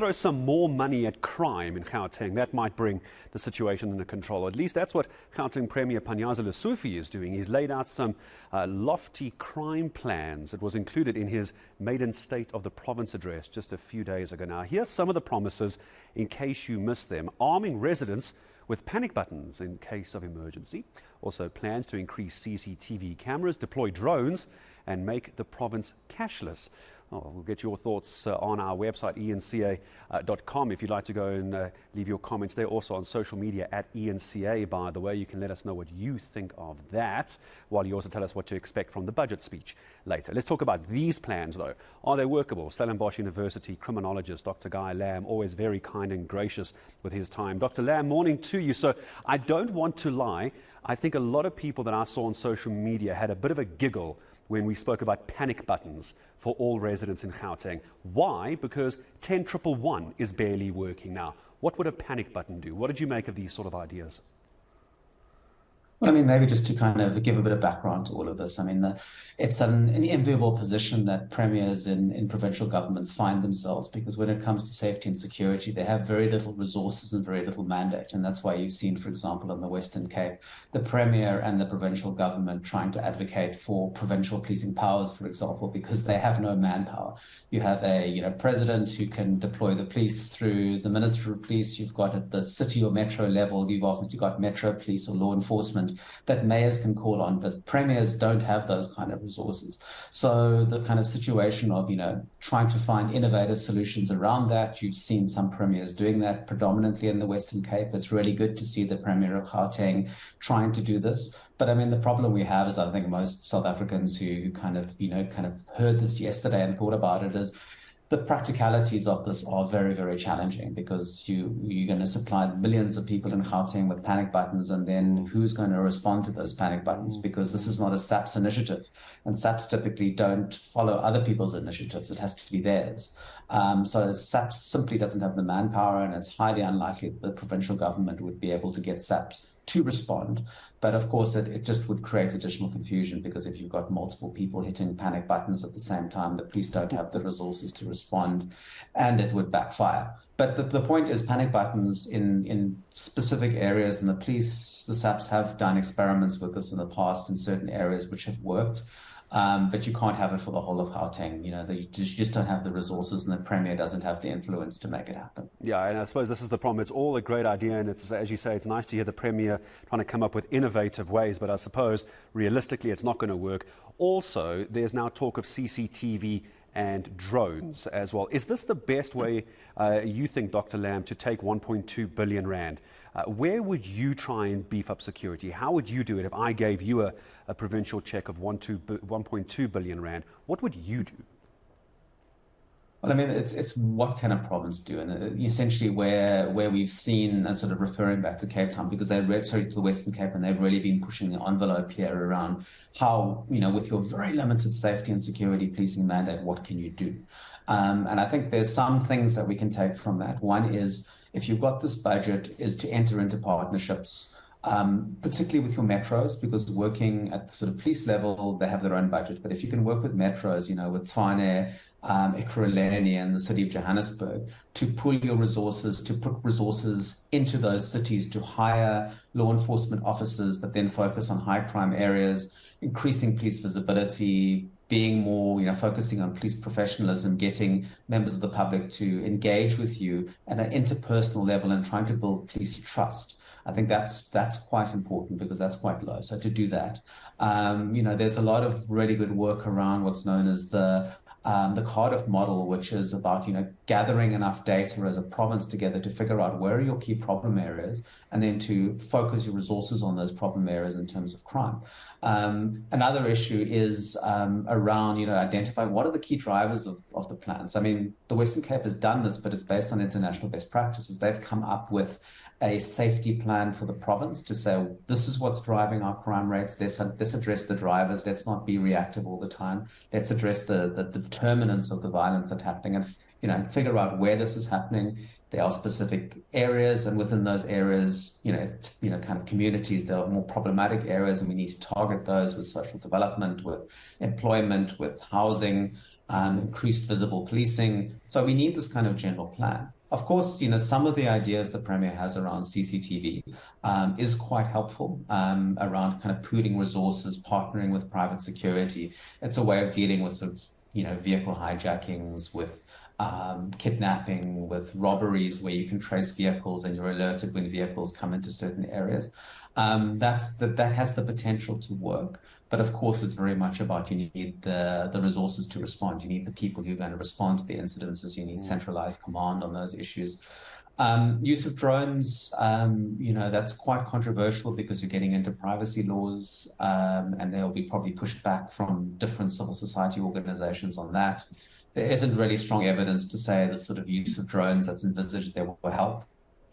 throw some more money at crime in Gauteng. That might bring the situation under control. At least that's what Gauteng Premier Panyaza Lesufi is doing. He's laid out some lofty crime plans. It was included in his maiden State of the Province address just a few days ago. Now, here's some of the promises in case you missed them. Arming residents with panic buttons in case of emergency. Also plans to increase CCTV cameras, deploy drones, and make the province cashless. We'll get your thoughts on our website, enca.com. If you'd like to go and leave your comments there. Also on social media at enca, by the way. You can let us know what you think of that, while you also tell us what to expect from the budget speech later. Let's talk about these plans, though. Are they workable? Stellenbosch University criminologist Dr. Guy Lamb, always very kind and gracious with his time. Dr. Lamb, morning to you. So I don't want to lie. I think a lot of people that I saw on social media had a bit of a giggle when we spoke about panic buttons for all residents in Gauteng. Why? Because 10,111 is barely working now. What would a panic button do? What did you make of these sort of ideas? Well, I mean, maybe just to kind of give a bit of background to all of this. I mean, it's an enviable position that premiers in provincial governments find themselves, because when it comes to safety and security, they have very little resources and very little mandate. And that's why you've seen, for example, in the Western Cape, the premier and the provincial government trying to advocate for provincial policing powers, for example, because they have no manpower. You have a president who can deploy the police through the Minister of Police. You've got at the city or metro level, you've obviously got metro police or law enforcement that mayors can call on, but premiers don't have those kind of resources. So the kind of situation of, trying to find innovative solutions around that, you've seen some premiers doing that predominantly in the Western Cape. It's really good to see the Premier of Gauteng trying to do this. But I mean, the problem we have is, I think most South Africans who kind of heard this yesterday and thought about it, is the practicalities of this are very, very challenging, because you're going to supply millions of people in Gauteng with panic buttons, and then who's going to respond to those panic buttons? Because this is not a SAPS initiative, and SAPS typically don't follow other people's initiatives. It has to be theirs. So SAPS simply doesn't have the manpower, and it's highly unlikely that the provincial government would be able to get SAPS to respond. But of course, it just would create additional confusion, because if you've got multiple people hitting panic buttons at the same time, the police don't have the resources to respond, and it would backfire. But the point is, panic buttons in specific areas, and the SAPS have done experiments with this in the past in certain areas which have worked. But you can't have it for the whole of Gauteng. You just don't have the resources, and the Premier doesn't have the influence to make it happen. Yeah, and I suppose this is the problem. It's all a great idea, and it's, as you say, it's nice to hear the Premier trying to come up with innovative ways, but I suppose realistically it's not going to work. Also, there's now talk of CCTV and drones as well. Is this the best way, you think, Dr. Lamb, to take 1.2 billion rand? Where would you try and beef up security? How would you do it if I gave you a provincial check of 1.2 billion rand? What would you do? Well, I mean, it's what can a province do? And essentially where we've seen, and sort of referring back to Cape Town, because to the Western Cape, and they've really been pushing the envelope here around how, with your very limited safety and security policing mandate, what can you do? And I think there's some things that we can take from that. One is, if you've got this budget, is to enter into partnerships, particularly with your metros, because working at the sort of police level, they have their own budget. But if you can work with metros, with Tshwane, Ekurhuleni and the city of Johannesburg, to pull your resources, to put resources into those cities, to hire law enforcement officers that then focus on high crime areas, increasing police visibility, being more, focusing on police professionalism, getting members of the public to engage with you at an interpersonal level and trying to build police trust. I think that's quite important, because that's quite low. So to do that, there's a lot of really good work around what's known as the Cardiff model, which is about, gathering enough data as a province together to figure out where are your key problem areas, and then to focus your resources on those problem areas in terms of crime. Another issue is around, identifying what are the key drivers of the plans. I mean, the Western Cape has done this, but it's based on international best practices. They've come up with a safety plan for the province to say, this is what's driving our crime rates. Let's address the drivers. Let's not be reactive all the time. Let's address the determinants of the violence that's happening, and figure out where this is happening. There are specific areas, and within those areas, kind of communities, there are more problematic areas, and we need to target those with social development, with employment, with housing. increased visible policing. So we need this kind of general plan. Of course, some of the ideas the Premier has around CCTV is quite helpful around kind of pooling resources, partnering with private security. It's a way of dealing with sort of, vehicle hijackings, with kidnapping, with robberies where you can trace vehicles and you're alerted when vehicles come into certain areas. That has the potential to work. But of course, it's very much about you need the resources to respond. You need the people who are going to respond to the incidences. You need centralized command on those issues. Use of drones, that's quite controversial because you're getting into privacy laws, and they'll be probably pushed back from different civil society organizations on that. There isn't really strong evidence to say the sort of use of drones that's envisaged there will help.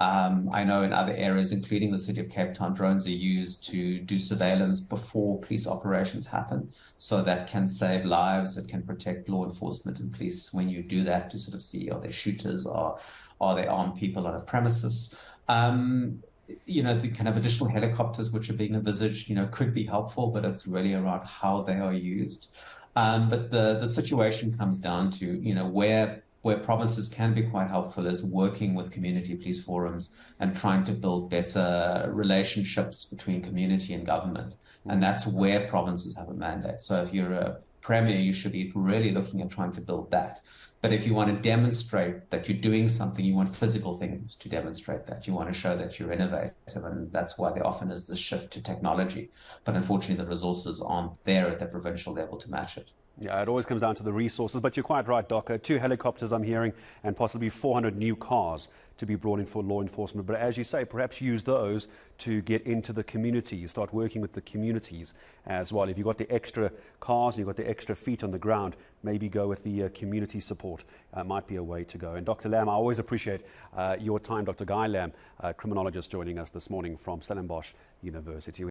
I know in other areas, including the city of Cape Town, drones are used to do surveillance before police operations happen. So that can save lives. It can protect law enforcement and police when you do that, to sort of see, are there shooters, or are there armed people on a premises? The kind of additional helicopters which are being envisaged, could be helpful, but it's really around how they are used. But the situation comes down to, where provinces can be quite helpful is working with community police forums and trying to build better relationships between community and government. And that's where provinces have a mandate. So if you're a premier, you should be really looking at trying to build that. But if you want to demonstrate that you're doing something, you want physical things to demonstrate that. You want to show that you're innovative, and that's why there often is this shift to technology. But unfortunately, the resources aren't there at the provincial level to match it. Yeah, it always comes down to the resources, but you're quite right, Doc. 2 helicopters, I'm hearing, and possibly 400 new cars to be brought in for law enforcement. But as you say, perhaps use those to get into the community. You start working with the communities as well. If you've got the extra cars and you've got the extra feet on the ground, maybe go with the community support. Might be a way to go. And Dr. Lamb, I always appreciate your time. Dr. Guy Lamb, criminologist, joining us this morning from Stellenbosch University.